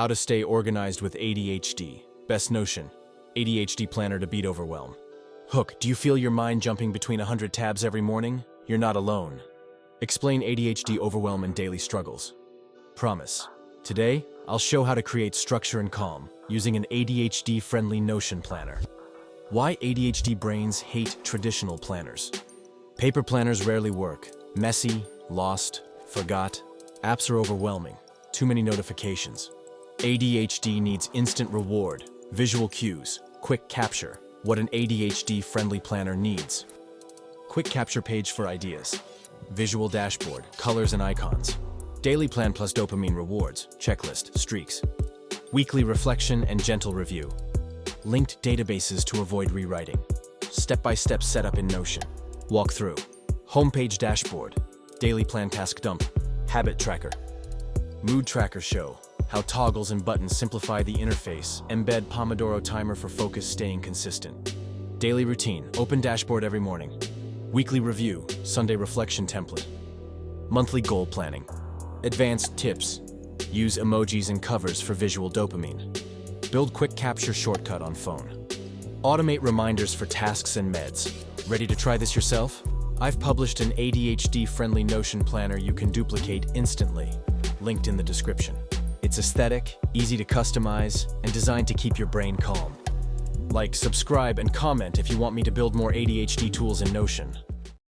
How to stay organized with ADHD. Best Notion. ADHD planner to beat overwhelm. Hook, do you feel your mind jumping between 100 tabs every morning? You're not alone. Explain ADHD overwhelm and daily struggles. Promise. Today, I'll show how to create structure and calm using an ADHD-friendly Notion planner. Why ADHD brains hate traditional planners. Paper planners rarely work. Messy, lost, forgot. Apps are overwhelming. Too many notifications. ADHD needs instant reward, visual cues, quick capture. What an ADHD-friendly planner needs. Quick capture page for ideas. Visual dashboard, colors and icons. Daily plan plus dopamine rewards, checklist, streaks. Weekly reflection and gentle review. Linked databases to avoid rewriting. Step-by-step setup in Notion. Walkthrough. Homepage dashboard. Daily plan task dump. Habit tracker. Mood tracker show. How toggles and buttons simplify the interface. Embed Pomodoro timer for focus staying consistent. Daily routine. Open dashboard every morning. Weekly review. Sunday reflection template. Monthly goal planning. Advanced tips. Use emojis and covers for visual dopamine. Build quick capture shortcut on phone. Automate reminders for tasks and meds. Ready to try this yourself? I've published an ADHD-friendly Notion planner you can duplicate instantly, linked in the description. It's aesthetic, easy to customize, and designed to keep your brain calm. Like, subscribe, and comment if you want me to build more ADHD tools in Notion.